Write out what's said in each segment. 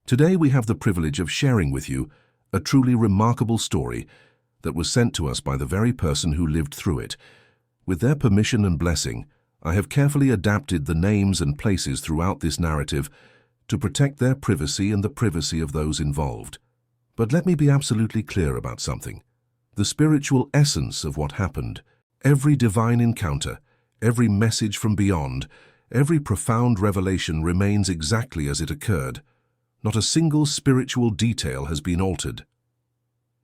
Today we have the privilege of sharing with you a truly remarkable story that was sent to us by the very person who lived through it. With their permission and blessing, I have carefully adapted the names and places throughout this narrative to protect their privacy and the privacy of those involved. But let me be absolutely clear about something. The spiritual essence of what happened, every divine encounter, every message from beyond, every profound revelation remains exactly as it occurred. Not a single spiritual detail has been altered.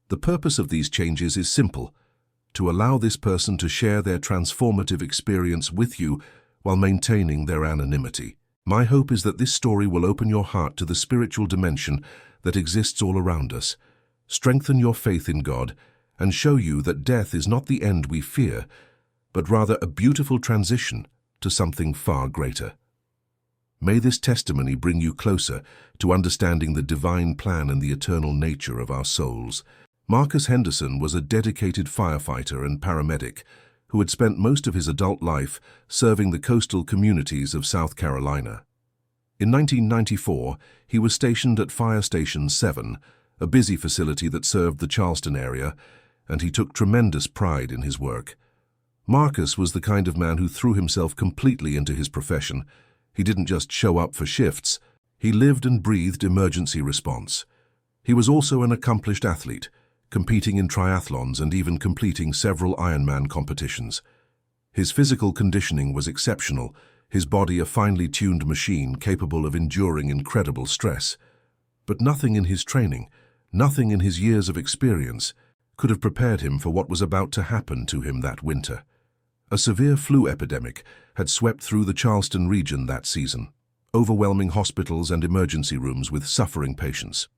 The purpose of these changes is simple: to allow this person to share their transformative experience with you while maintaining their anonymity. My hope is that this story will open your heart to the spiritual dimension that exists all around us, strengthen your faith in God, and show you that death is not the end we fear, but rather a beautiful transition to something far greater. May this testimony bring you closer to understanding the divine plan and the eternal nature of our souls. Marcus Henderson was a dedicated firefighter and paramedic who had spent most of his adult life serving the coastal communities of South Carolina. In 1994, he was stationed at Fire Station 7, a busy facility that served the Charleston area, and he took tremendous pride in his work. Marcus was the kind of man who threw himself completely into his profession. He didn't just show up for shifts, he lived and breathed emergency response. He was also an accomplished athlete, competing in triathlons and even completing several Ironman competitions. His physical conditioning was exceptional, his body a finely tuned machine capable of enduring incredible stress. But nothing in his training, nothing in his years of experience, could have prepared him for what was about to happen to him that winter. A severe flu epidemic had swept through the Charleston region that season, overwhelming hospitals and emergency rooms with suffering patients.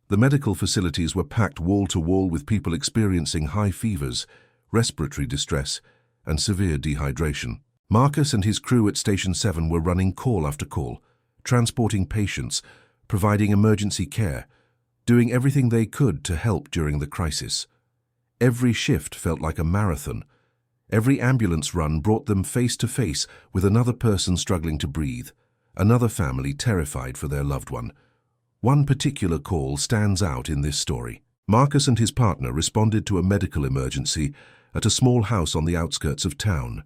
The medical facilities were packed wall to wall with people experiencing high fevers, respiratory distress, and severe dehydration. Marcus and his crew at Station 7 were running call after call, transporting patients, providing emergency care, doing everything they could to help during the crisis. Every shift felt like a marathon. Every ambulance run brought them face to face with another person struggling to breathe, another family terrified for their loved one. One particular call stands out in this story. Marcus and his partner responded to a medical emergency at a small house on the outskirts of town.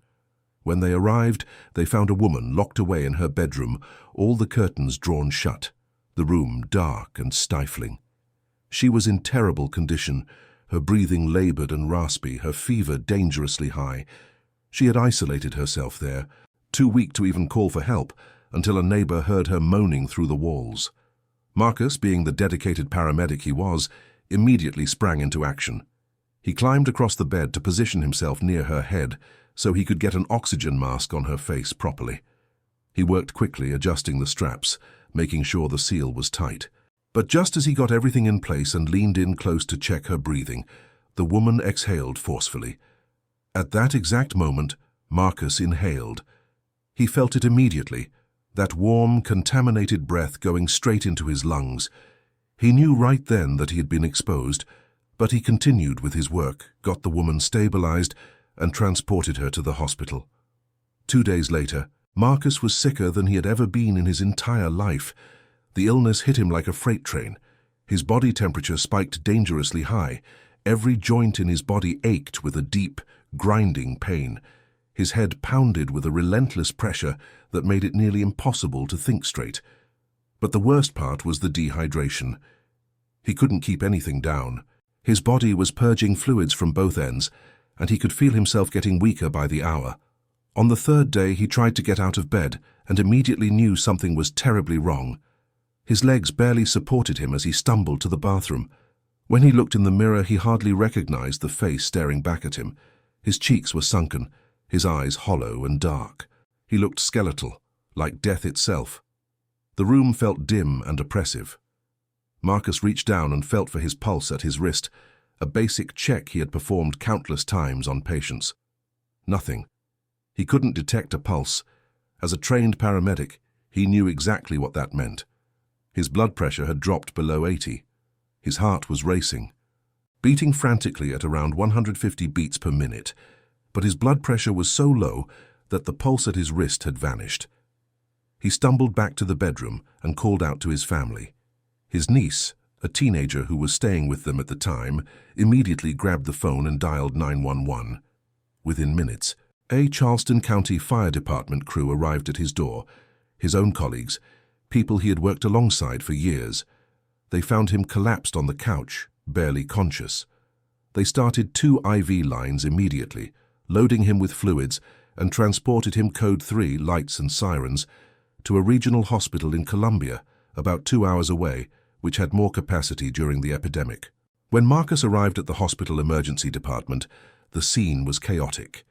When they arrived, they found a woman locked away in her bedroom, all the curtains drawn shut, the room dark and stifling. She was in terrible condition, her breathing labored and raspy, her fever dangerously high. She had isolated herself there, too weak to even call for help, until a neighbor heard her moaning through the walls. Marcus, being the dedicated paramedic he was, immediately sprang into action. He climbed across the bed to position himself near her head so he could get an oxygen mask on her face properly. He worked quickly, adjusting the straps, making sure the seal was tight. But just as he got everything in place and leaned in close to check her breathing, the woman exhaled forcefully. At that exact moment, Marcus inhaled. He felt it immediately, that warm, contaminated breath going straight into his lungs. He knew right then that he had been exposed, but he continued with his work, got the woman stabilized, and transported her to the hospital. 2 days later, Marcus was sicker than he had ever been in his entire life. The illness hit him like a freight train. His body temperature spiked dangerously high. Every joint in his body ached with a deep, grinding pain. His head pounded with a relentless pressure that made it nearly impossible to think straight. But the worst part was the dehydration. He couldn't keep anything down. His body was purging fluids from both ends, and he could feel himself getting weaker by the hour. On the 3rd day, he tried to get out of bed and immediately knew something was terribly wrong. His legs barely supported him as he stumbled to the bathroom. When he looked in the mirror, he hardly recognized the face staring back at him. His cheeks were sunken, his eyes hollow and dark. He looked skeletal, like death itself. The room felt dim and oppressive. Marcus reached down and felt for his pulse at his wrist, a basic check he had performed countless times on patients. Nothing. He couldn't detect a pulse. As a trained paramedic, he knew exactly what that meant. His blood pressure had dropped below 80. His heart was racing, beating frantically at around 150 beats per minute, but his blood pressure was so low that the pulse at his wrist had vanished. He stumbled back to the bedroom and called out to his family. His niece, a teenager who was staying with them at the time, immediately grabbed the phone and dialed 911. Within minutes, a Charleston County Fire Department crew arrived at his door. His own colleagues, people he had worked alongside for years. They found him collapsed on the couch, barely conscious. They started 2 IV lines immediately, loading him with fluids, and transported him code 3, lights and sirens, to a regional hospital in Columbia, about 2 hours away, which had more capacity during the epidemic. When Marcus arrived at the hospital emergency department, the scene was chaotic.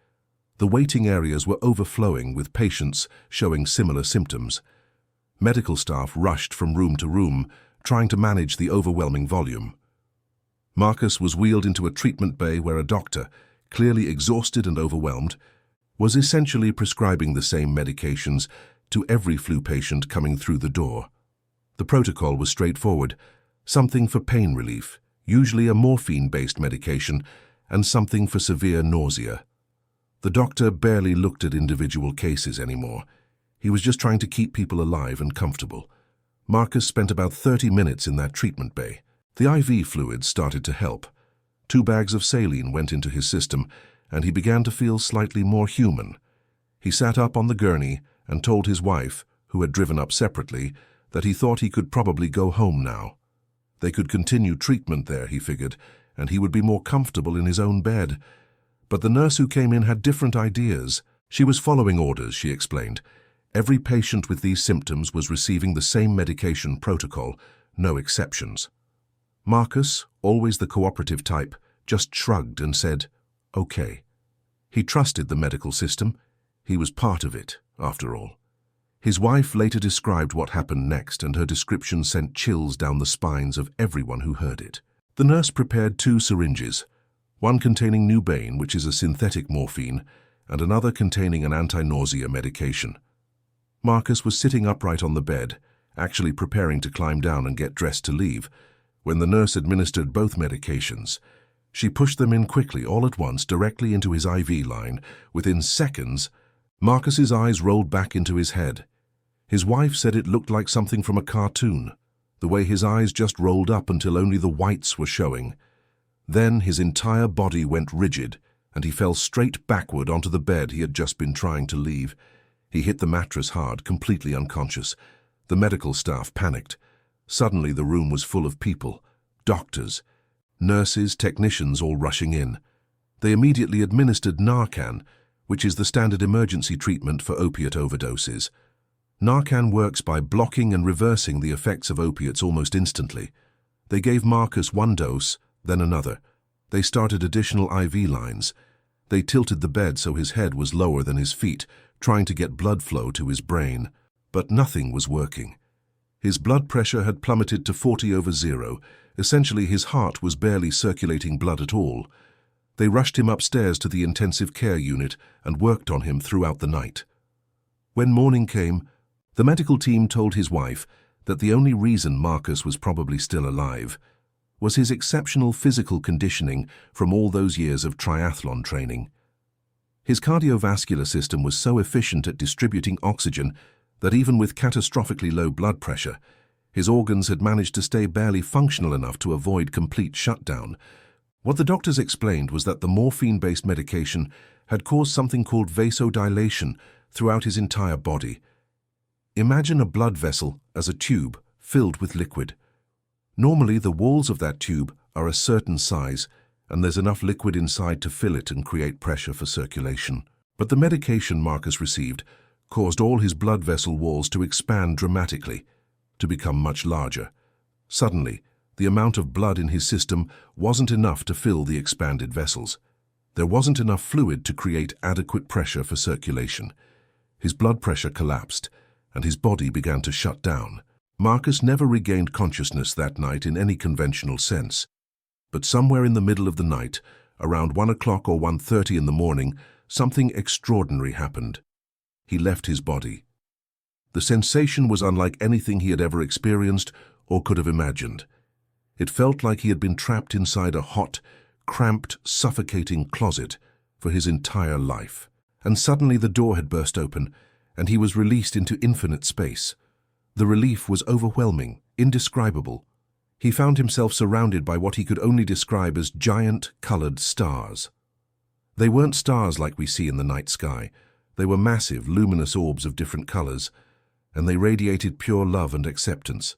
The waiting areas were overflowing with patients showing similar symptoms. Medical staff rushed from room to room, trying to manage the overwhelming volume. Marcus was wheeled into a treatment bay where a doctor, clearly exhausted and overwhelmed, was essentially prescribing the same medications to every flu patient coming through the door. The protocol was straightforward: something for pain relief, usually a morphine-based medication, and something for severe nausea. The doctor barely looked at individual cases anymore. He was just trying to keep people alive and comfortable. Marcus spent about 30 minutes in that treatment bay. The IV fluids started to help. 2 bags of saline went into his system, and he began to feel slightly more human. He sat up on the gurney and told his wife, who had driven up separately, that he thought he could probably go home now. They could continue treatment there, he figured, and he would be more comfortable in his own bed. But the nurse who came in had different ideas. She was following orders, she explained. Every patient with these symptoms was receiving the same medication protocol, no exceptions. Marcus, always the cooperative type, just shrugged and said, "Okay." He trusted the medical system. He was part of it, after all. His wife later described what happened next, and her description sent chills down the spines of everyone who heard it. The nurse prepared 2 syringes, one containing Nubain, which is a synthetic morphine, and another containing an anti-nausea medication. Marcus was sitting upright on the bed, actually preparing to climb down and get dressed to leave, when the nurse administered both medications. She pushed them in quickly, all at once, directly into his IV line. Within seconds, Marcus's eyes rolled back into his head. His wife said it looked like something from a cartoon, the way his eyes just rolled up until only the whites were showing. Then his entire body went rigid, and he fell straight backward onto the bed he had just been trying to leave. He hit the mattress hard, completely unconscious. The medical staff panicked. Suddenly the room was full of people, doctors, nurses, technicians, all rushing in. They immediately administered Narcan, which is the standard emergency treatment for opiate overdoses. Narcan works by blocking and reversing the effects of opiates almost instantly. They gave Marcus 1 dose, then another. They started additional IV lines. They tilted the bed so his head was lower than his feet, trying to get blood flow to his brain. But nothing was working. His blood pressure had plummeted to 40/0. Essentially, his heart was barely circulating blood at all. They rushed him upstairs to the intensive care unit and worked on him throughout the night. When morning came, the medical team told his wife that the only reason Marcus was probably still alive was his exceptional physical conditioning from all those years of triathlon training. His cardiovascular system was so efficient at distributing oxygen that even with catastrophically low blood pressure, his organs had managed to stay barely functional enough to avoid complete shutdown. What the doctors explained was that the morphine-based medication had caused something called vasodilation throughout his entire body. Imagine a blood vessel as a tube filled with liquid. Normally, the walls of that tube are a certain size, and there's enough liquid inside to fill it and create pressure for circulation. But the medication Marcus received caused all his blood vessel walls to expand dramatically, to become much larger. Suddenly, the amount of blood in his system wasn't enough to fill the expanded vessels. There wasn't enough fluid to create adequate pressure for circulation. His blood pressure collapsed, and his body began to shut down. Marcus never regained consciousness that night in any conventional sense. But somewhere in the middle of the night, around 1 o'clock or 1:30 in the morning, something extraordinary happened. He left his body. The sensation was unlike anything he had ever experienced or could have imagined. It felt like he had been trapped inside a hot, cramped, suffocating closet for his entire life. And suddenly the door had burst open, and he was released into infinite space. The relief was overwhelming, indescribable. He found himself surrounded by what he could only describe as giant, colored stars. They weren't stars like we see in the night sky. They were massive, luminous orbs of different colors, and they radiated pure love and acceptance.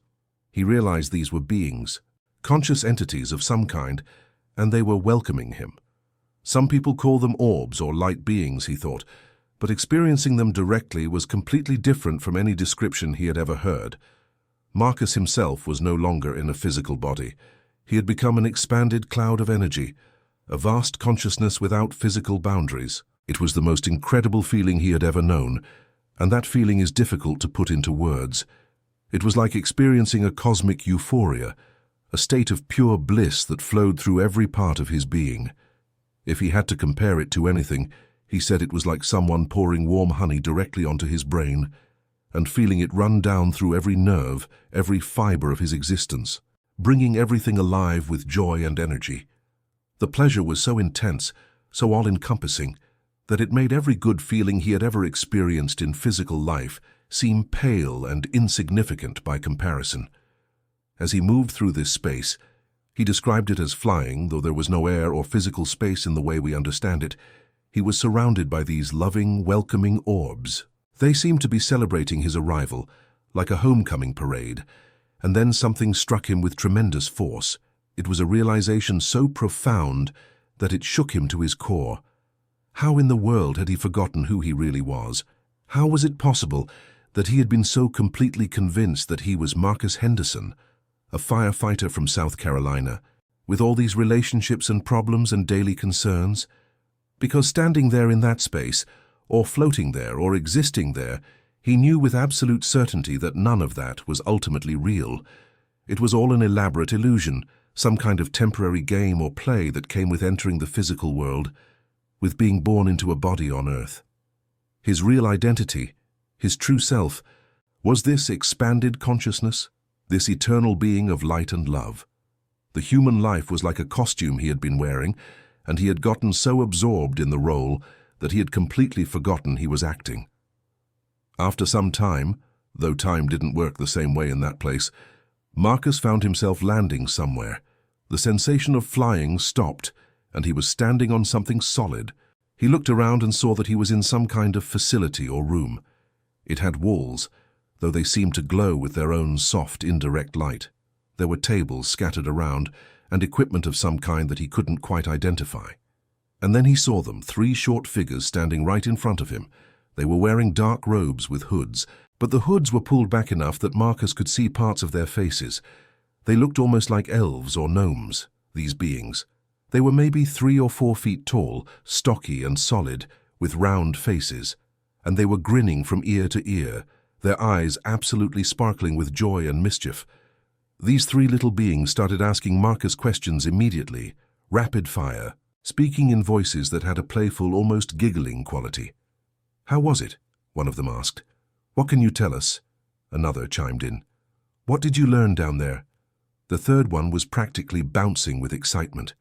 He realized these were beings, conscious entities of some kind, and they were welcoming him. Some people call them orbs or light beings, he thought, but experiencing them directly was completely different from any description he had ever heard. Marcus himself was no longer in a physical body. He had become an expanded cloud of energy, a vast consciousness without physical boundaries. It was the most incredible feeling he had ever known, and that feeling is difficult to put into words. It was like experiencing a cosmic euphoria, a state of pure bliss that flowed through every part of his being. If he had to compare it to anything, he said it was like someone pouring warm honey directly onto his brain and feeling it run down through every nerve, every fiber of his existence, bringing everything alive with joy and energy. The pleasure was so intense, so all-encompassing, that it made every good feeling he had ever experienced in physical life seem pale and insignificant by comparison. As he moved through this space, he described it as flying, though there was no air or physical space in the way we understand it. He was surrounded by these loving, welcoming orbs. They seemed to be celebrating his arrival, like a homecoming parade, and then something struck him with tremendous force. It was a realization so profound that it shook him to his core. How in the world had he forgotten who he really was? How was it possible that he had been so completely convinced that he was Marcus Henderson, a firefighter from South Carolina, with all these relationships and problems and daily concerns? Because standing there in that space, or floating there, or existing there, he knew with absolute certainty that none of that was ultimately real. It was all an elaborate illusion, some kind of temporary game or play that came with entering the physical world, with being born into a body on earth. His real identity, his true self, was this expanded consciousness, this eternal being of light and love. The human life was like a costume he had been wearing, and he had gotten so absorbed in the role that he had completely forgotten he was acting. After some time, though time didn't work the same way in that place, Marcus found himself landing somewhere. The sensation of flying stopped, and he was standing on something solid. He looked around and saw that he was in some kind of facility or room. It had walls, though they seemed to glow with their own soft, indirect light. There were tables scattered around, and equipment of some kind that he couldn't quite identify. And then he saw them, 3 short figures standing right in front of him. They were wearing dark robes with hoods, but the hoods were pulled back enough that Marcus could see parts of their faces. They looked almost like elves or gnomes, these beings. They were maybe 3 or 4 feet tall, stocky and solid, with round faces, and they were grinning from ear to ear, their eyes absolutely sparkling with joy and mischief. These 3 little beings started asking Marcus questions immediately, rapid fire, speaking in voices that had a playful, almost giggling quality. "How was it?" one of them asked. "What can you tell us?" another chimed in. "What did you learn down there?" The third one was practically bouncing with excitement.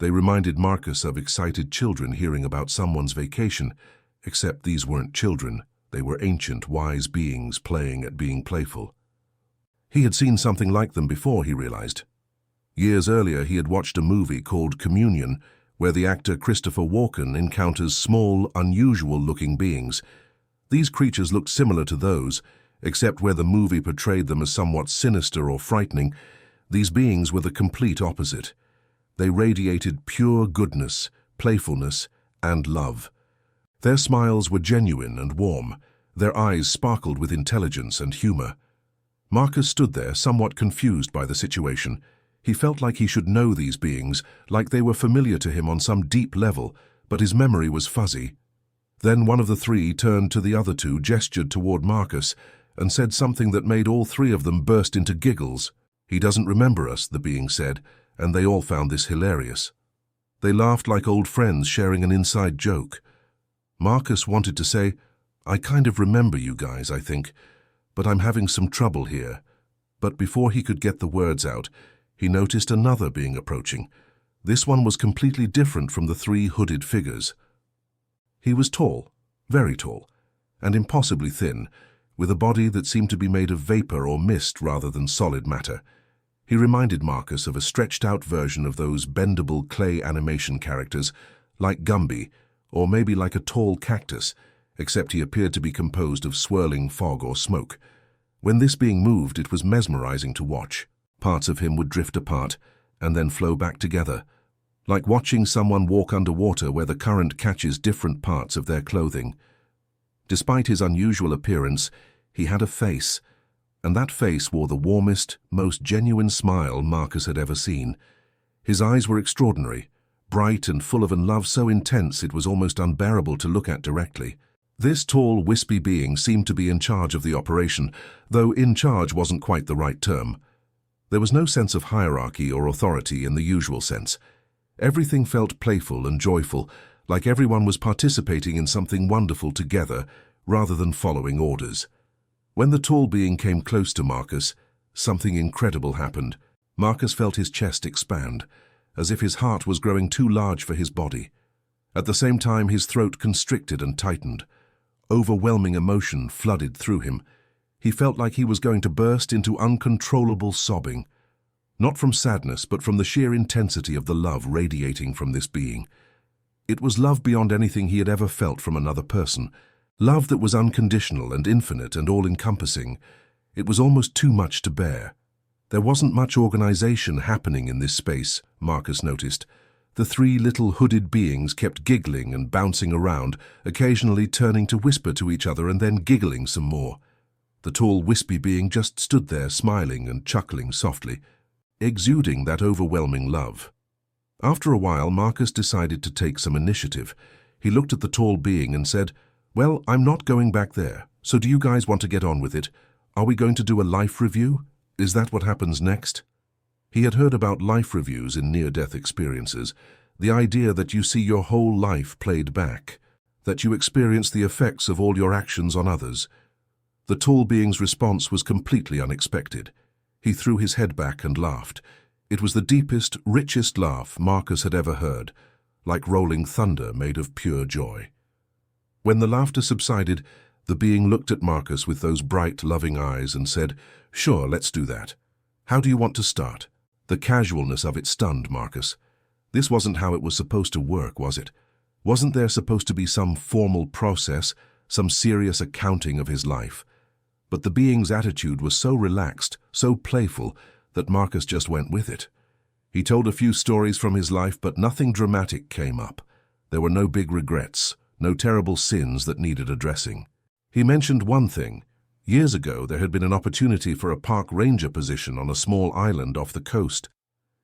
They reminded Marcus of excited children hearing about someone's vacation, except these weren't children. They were ancient, wise beings playing at being playful. He had seen something like them before, he realized. Years earlier, he had watched a movie called Communion, where the actor Christopher Walken encounters small, unusual-looking beings. These creatures looked similar to those, except where the movie portrayed them as somewhat sinister or frightening. These beings were the complete opposite. They radiated pure goodness, playfulness, and love. Their smiles were genuine and warm. Their eyes sparkled with intelligence and humor. Marcus stood there, somewhat confused by the situation. He felt like he should know these beings, like they were familiar to him on some deep level, but his memory was fuzzy. Then one of the 3 turned to the other 2, gestured toward Marcus, and said something that made all 3 of them burst into giggles. "He doesn't remember us," the being said, and they all found this hilarious. They laughed like old friends sharing an inside joke. Marcus wanted to say, "I kind of remember you guys, I think, but I'm having some trouble here." But before he could get the words out, he noticed another being approaching. This one was completely different from the 3 hooded figures. He was tall, very tall, and impossibly thin, with a body that seemed to be made of vapor or mist rather than solid matter. He reminded Marcus of a stretched-out version of those bendable clay animation characters, like Gumby, or maybe like a tall cactus, except he appeared to be composed of swirling fog or smoke. When this being moved, it was mesmerizing to watch. Parts of him would drift apart and then flow back together, like watching someone walk underwater where the current catches different parts of their clothing. Despite his unusual appearance, he had a face, and that face wore the warmest, most genuine smile Marcus had ever seen. His eyes were extraordinary, bright and full of a love so intense it was almost unbearable to look at directly. This tall, wispy being seemed to be in charge of the operation, though in charge wasn't quite the right term. There was no sense of hierarchy or authority in the usual sense. Everything felt playful and joyful, like everyone was participating in something wonderful together, rather than following orders. When the tall being came close to Marcus, something incredible happened. Marcus felt his chest expand, as if his heart was growing too large for his body. At the same time, his throat constricted and tightened. Overwhelming emotion flooded through him. He felt like he was going to burst into uncontrollable sobbing, not from sadness, but from the sheer intensity of the love radiating from this being. It was love beyond anything he had ever felt from another person, love that was unconditional and infinite and all-encompassing. It was almost too much to bear. There wasn't much organization happening in this space, Marcus noticed. The three little hooded beings kept giggling and bouncing around, occasionally turning to whisper to each other and then giggling some more. The tall, wispy being just stood there smiling and chuckling softly, exuding that overwhelming love. After a while, Marcus decided to take some initiative. He looked at the tall being and said, "Well, I'm not going back there, so do you guys want to get on with it? Are we going to do a life review? Is that what happens next?" He had heard about life reviews in near-death experiences, the idea that you see your whole life played back, that you experience the effects of all your actions on others. The tall being's response was completely unexpected. He threw his head back and laughed. It was the deepest, richest laugh Marcus had ever heard, like rolling thunder made of pure joy. When the laughter subsided, the being looked at Marcus with those bright, loving eyes and said, "Sure, let's do that. How do you want to start?" The casualness of it stunned Marcus. This wasn't how it was supposed to work, was it? Wasn't there supposed to be some formal process, some serious accounting of his life? But the being's attitude was so relaxed, so playful, that Marcus just went with it. He told a few stories from his life, but nothing dramatic came up. There were no big regrets, no terrible sins that needed addressing. He mentioned one thing. Years ago, there had been an opportunity for a park ranger position on a small island off the coast.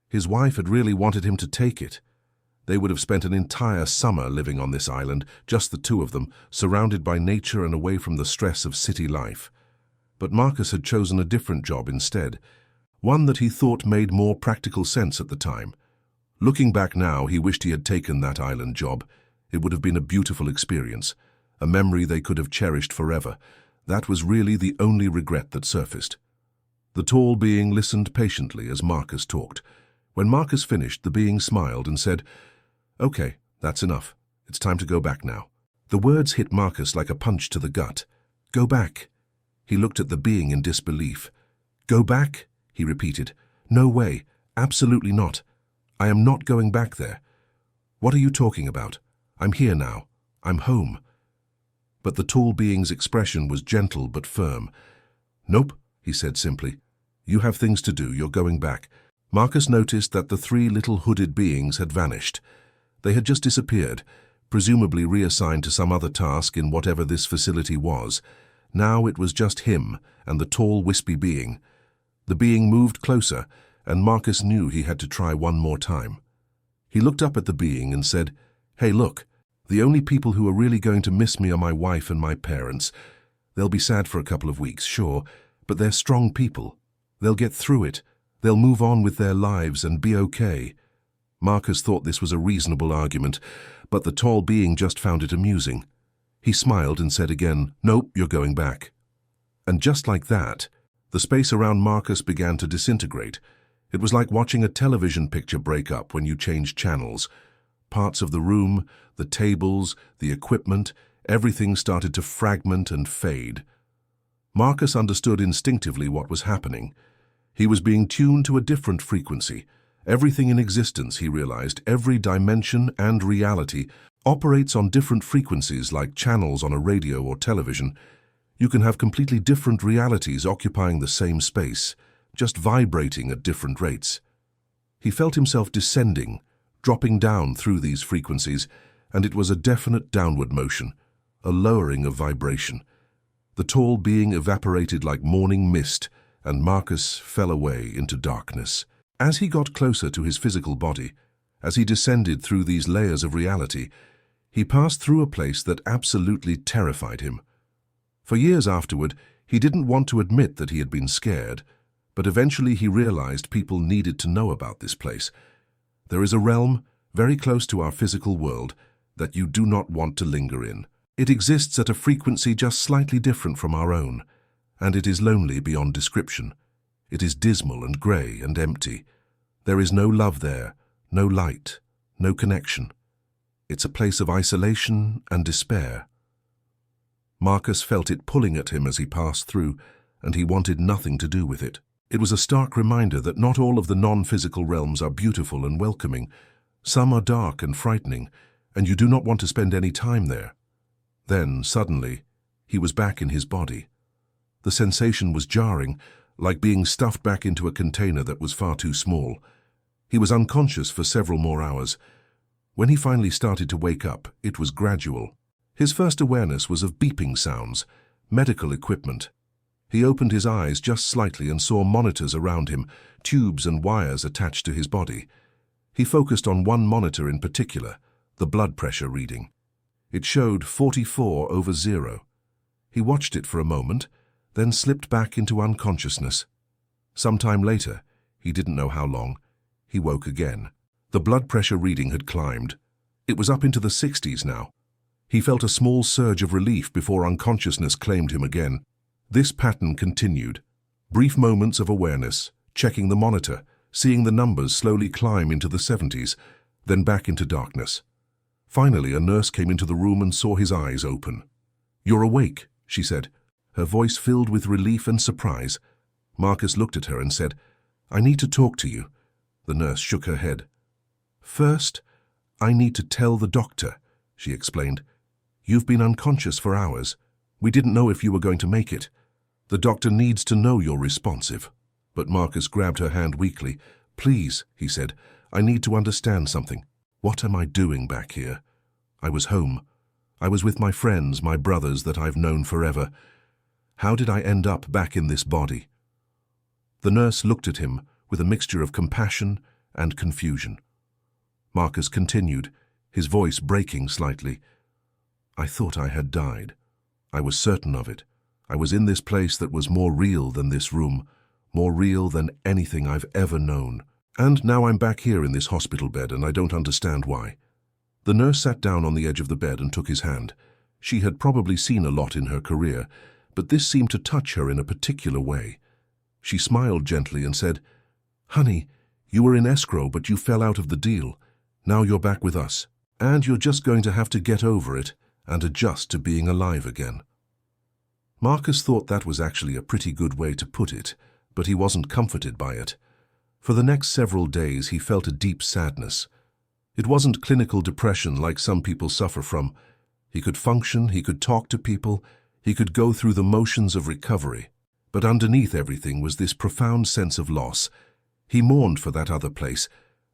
His wife had really wanted him to take it. They would have spent an entire summer living on this island, just the two of them, surrounded by nature and away from the stress of city life. But Marcus had chosen a different job instead, one that he thought made more practical sense at the time. Looking back now, he wished he had taken that island job. It would have been a beautiful experience, a memory they could have cherished forever. That was really the only regret that surfaced. The tall being listened patiently as Marcus talked. When Marcus finished, the being smiled and said, "Okay, that's enough. It's time to go back now." The words hit Marcus like a punch to the gut. "Go back." He looked at the being in disbelief. "Go back?" he repeated. "No way. Absolutely not. I am not going back there. What are you talking about? I'm here now. I'm home." But the tall being's expression was gentle but firm. "Nope," he said simply. "You have things to do. You're going back." Marcus noticed that the three little hooded beings had vanished. They had just disappeared, presumably reassigned to some other task in whatever this facility was. Now it was just him and the tall, wispy being. The being moved closer, and Marcus knew he had to try one more time. He looked up at the being and said, "Hey, look, the only people who are really going to miss me are my wife and my parents. They'll be sad for a couple of weeks, sure, but they're strong people. They'll get through it. They'll move on with their lives and be okay." Marcus thought this was a reasonable argument, but the tall being just found it amusing. He smiled and said again, "Nope, you're going back." And just like that, the space around Marcus began to disintegrate. It was like watching a television picture break up when you change channels. Parts of the room, the tables, the equipment, everything started to fragment and fade. Marcus understood instinctively what was happening. He was being tuned to a different frequency. Everything in existence, he realized, every dimension and reality, operates on different frequencies like channels on a radio or television. You can have completely different realities occupying the same space, just vibrating at different rates. He felt himself descending, dropping down through these frequencies, and it was a definite downward motion, a lowering of vibration. The tall being evaporated like morning mist, and Marcus fell away into darkness. As he got closer to his physical body, as he descended through these layers of reality, he passed through a place that absolutely terrified him. For years afterward, he didn't want to admit that he had been scared, but eventually he realized people needed to know about this place. There is a realm, very close to our physical world, that you do not want to linger in. It exists at a frequency just slightly different from our own, and it is lonely beyond description. It is dismal and grey and empty. There is no love there, no light, no connection. It's a place of isolation and despair. Marcus felt it pulling at him as he passed through, and he wanted nothing to do with it. It was a stark reminder that not all of the non-physical realms are beautiful and welcoming. Some are dark and frightening, and you do not want to spend any time there. Then, suddenly, he was back in his body. The sensation was jarring, like being stuffed back into a container that was far too small. He was unconscious for several more hours. When he finally started to wake up, it was gradual. His first awareness was of beeping sounds, medical equipment. He opened his eyes just slightly and saw monitors around him, tubes and wires attached to his body. He focused on one monitor in particular, the blood pressure reading. It showed 44/0. He watched it for a moment, then slipped back into unconsciousness. Sometime later, he didn't know how long, he woke again. The blood pressure reading had climbed. It was up into the 60s now. He felt a small surge of relief before unconsciousness claimed him again. This pattern continued. Brief moments of awareness, checking the monitor, seeing the numbers slowly climb into the 70s, then back into darkness. Finally, a nurse came into the room and saw his eyes open. "You're awake," she said, her voice filled with relief and surprise. Marcus looked at her and said, "I need to talk to you." The nurse shook her head. "First, I need to tell the doctor," she explained. "You've been unconscious for hours. We didn't know if you were going to make it. The doctor needs to know you're responsive." But Marcus grabbed her hand weakly. "Please," he said, "I need to understand something. What am I doing back here? I was home. I was with my friends, my brothers that I've known forever. How did I end up back in this body?" The nurse looked at him with a mixture of compassion and confusion. Marcus continued, his voice breaking slightly. "I thought I had died. I was certain of it. I was in this place that was more real than this room, more real than anything I've ever known. And now I'm back here in this hospital bed, and I don't understand why." The nurse sat down on the edge of the bed and took his hand. She had probably seen a lot in her career, but this seemed to touch her in a particular way. She smiled gently and said, "Honey, you were in escrow, but you fell out of the deal. Now you're back with us, and you're just going to have to get over it and adjust to being alive again." Marcus thought that was actually a pretty good way to put it, but he wasn't comforted by it. For the next several days, he felt a deep sadness. It wasn't clinical depression like some people suffer from. He could function, he could talk to people, he could go through the motions of recovery. But underneath everything was this profound sense of loss. He mourned for that other place,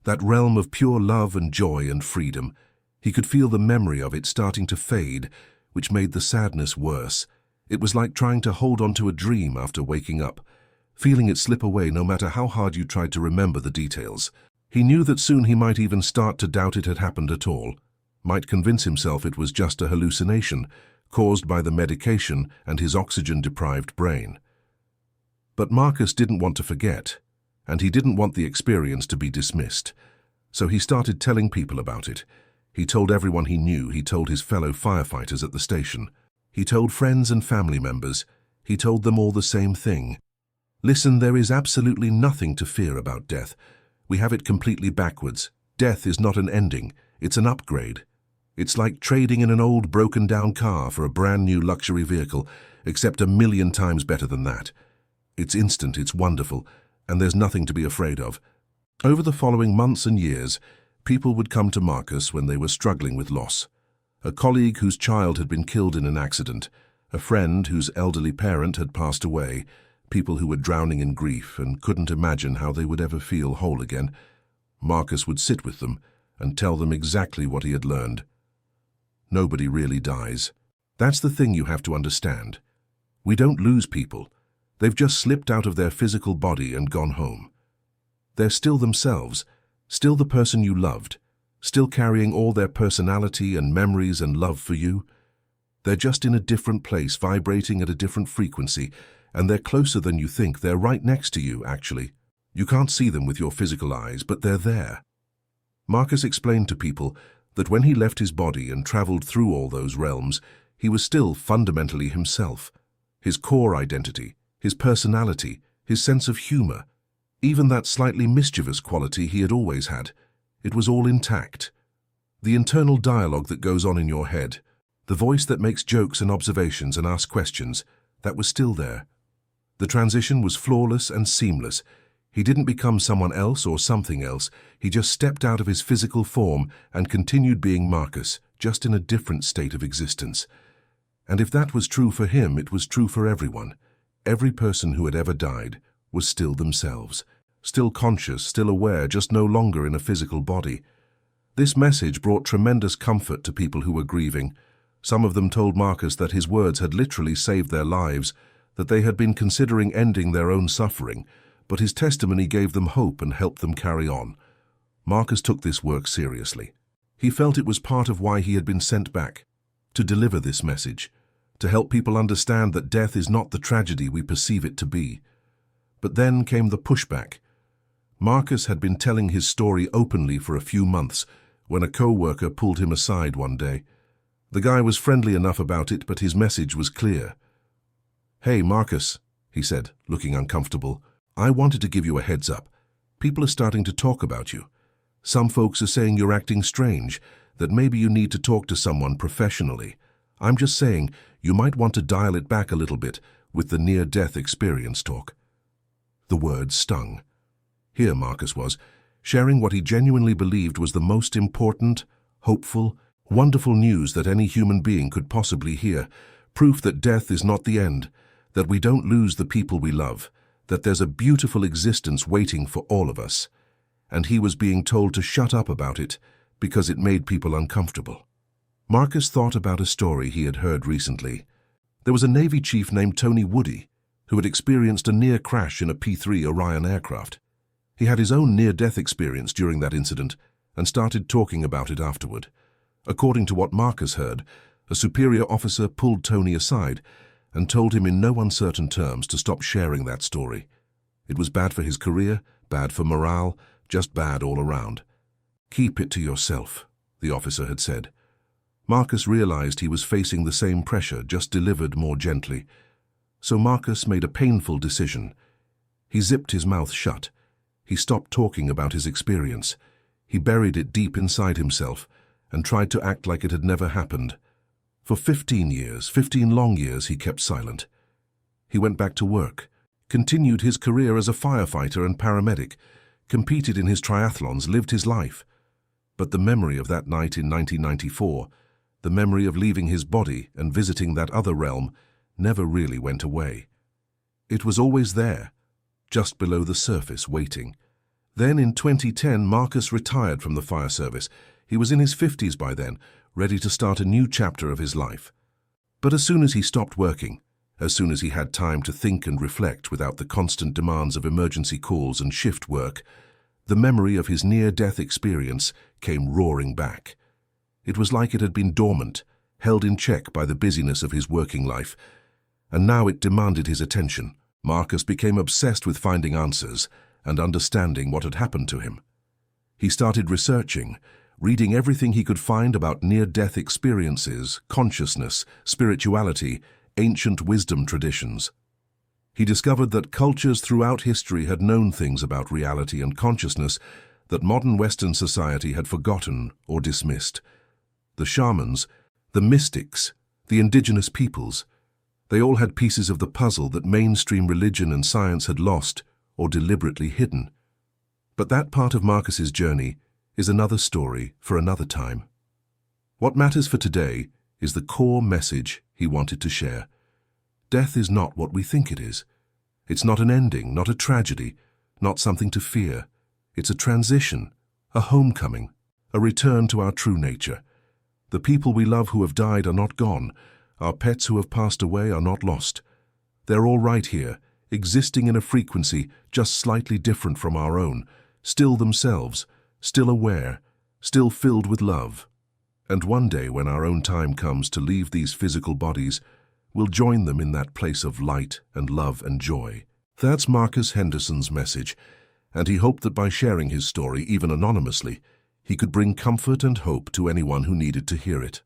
that realm of pure love and joy and freedom. He could feel the memory of it starting to fade, which made the sadness worse. It was like trying to hold on to a dream after waking up, feeling it slip away no matter how hard you tried to remember the details. He knew that soon he might even start to doubt it had happened at all, might convince himself it was just a hallucination caused by the medication and his oxygen-deprived brain. But Marcus didn't want to forget, and he didn't want the experience to be dismissed. So he started telling people about it. He told everyone he knew. He told his fellow firefighters at the station. He told friends and family members. He told them all the same thing. "Listen, there is absolutely nothing to fear about death. We have it completely backwards. Death is not an ending, it's an upgrade. It's like trading in an old broken-down car for a brand-new luxury vehicle, except 1,000,000 times better than that. It's instant, it's wonderful, and there's nothing to be afraid of. Over the following months and years, people would come to Marcus when they were struggling with loss. A colleague whose child had been killed in an accident, a friend whose elderly parent had passed away, people who were drowning in grief and couldn't imagine how they would ever feel whole again. Marcus would sit with them and tell them exactly what he had learned. Nobody really dies. That's the thing you have to understand. We don't lose people. They've just slipped out of their physical body and gone home. They're still themselves, still the person you loved, still carrying all their personality and memories and love for you. They're just in a different place, vibrating at a different frequency, and they're closer than you think. They're right next to you, actually. You can't see them with your physical eyes, but they're there. Marcus explained to people that when he left his body and traveled through all those realms, he was still fundamentally himself. His core identity, his personality, his sense of humor, even that slightly mischievous quality he had always had. It was all intact. The internal dialogue that goes on in your head, the voice that makes jokes and observations and asks questions, that was still there. The transition was flawless and seamless. He didn't become someone else or something else. He just stepped out of his physical form and continued being Marcus, just in a different state of existence. And if that was true for him, it was true for everyone. Every person who had ever died was still themselves, still conscious, still aware, just no longer in a physical body. This message brought tremendous comfort to people who were grieving. Some of them told Marcus that his words had literally saved their lives, that they had been considering ending their own suffering, but his testimony gave them hope and helped them carry on. Marcus took this work seriously. He felt it was part of why he had been sent back, to deliver this message, to help people understand that death is not the tragedy we perceive it to be. But then came the pushback. Marcus had been telling his story openly for a few months when a co-worker pulled him aside one day. The guy was friendly enough about it, but his message was clear. "Hey, Marcus," he said, looking uncomfortable, "I wanted to give you a heads up. People are starting to talk about you. Some folks are saying you're acting strange, that maybe you need to talk to someone professionally. I'm just saying you might want to dial it back a little bit with the near-death experience talk." The words stung. Here Marcus was, sharing what he genuinely believed was the most important, hopeful, wonderful news that any human being could possibly hear. Proof that death is not the end, that we don't lose the people we love, that there's a beautiful existence waiting for all of us. And he was being told to shut up about it because it made people uncomfortable. Marcus thought about a story he had heard recently. There was a Navy chief named Tony Woody who had experienced a near crash in a P-3 Orion aircraft. He had his own near-death experience during that incident and started talking about it afterward. According to what Marcus heard, a superior officer pulled Tony aside and told him in no uncertain terms to stop sharing that story. It was bad for his career, bad for morale, just bad all around. "Keep it to yourself," the officer had said. Marcus realized he was facing the same pressure, just delivered more gently. So Marcus made a painful decision. He zipped his mouth shut. He stopped talking about his experience. He buried it deep inside himself and tried to act like it had never happened. For 15 years, 15 long years, he kept silent. He went back to work, continued his career as a firefighter and paramedic, competed in his triathlons, lived his life. But the memory of that night in 1994, the memory of leaving his body and visiting that other realm, never really went away. It was always there, just below the surface, waiting. Then in 2010, Marcus retired from the fire service. He was in his 50s by then, ready to start a new chapter of his life. But as soon as he stopped working, as soon as he had time to think and reflect without the constant demands of emergency calls and shift work, the memory of his near-death experience came roaring back. It was like it had been dormant, held in check by the busyness of his working life, and now it demanded his attention. Marcus became obsessed with finding answers and understanding what had happened to him. He started researching, reading everything he could find about near-death experiences, consciousness, spirituality, ancient wisdom traditions. He discovered that cultures throughout history had known things about reality and consciousness that modern Western society had forgotten or dismissed. The shamans, the mystics, the indigenous peoples, they all had pieces of the puzzle that mainstream religion and science had lost or deliberately hidden. But that part of Marcus's journey is another story for another time. What matters for today is the core message he wanted to share. Death is not what we think it is. It's not an ending, not a tragedy, not something to fear. It's a transition, a homecoming, a return to our true nature. The people we love who have died are not gone. Our pets who have passed away are not lost. They're all right here, existing in a frequency just slightly different from our own, still themselves, still aware, still filled with love. And one day when our own time comes to leave these physical bodies, we'll join them in that place of light and love and joy. That's Marcus Henderson's message, and he hoped that by sharing his story, even anonymously, he could bring comfort and hope to anyone who needed to hear it.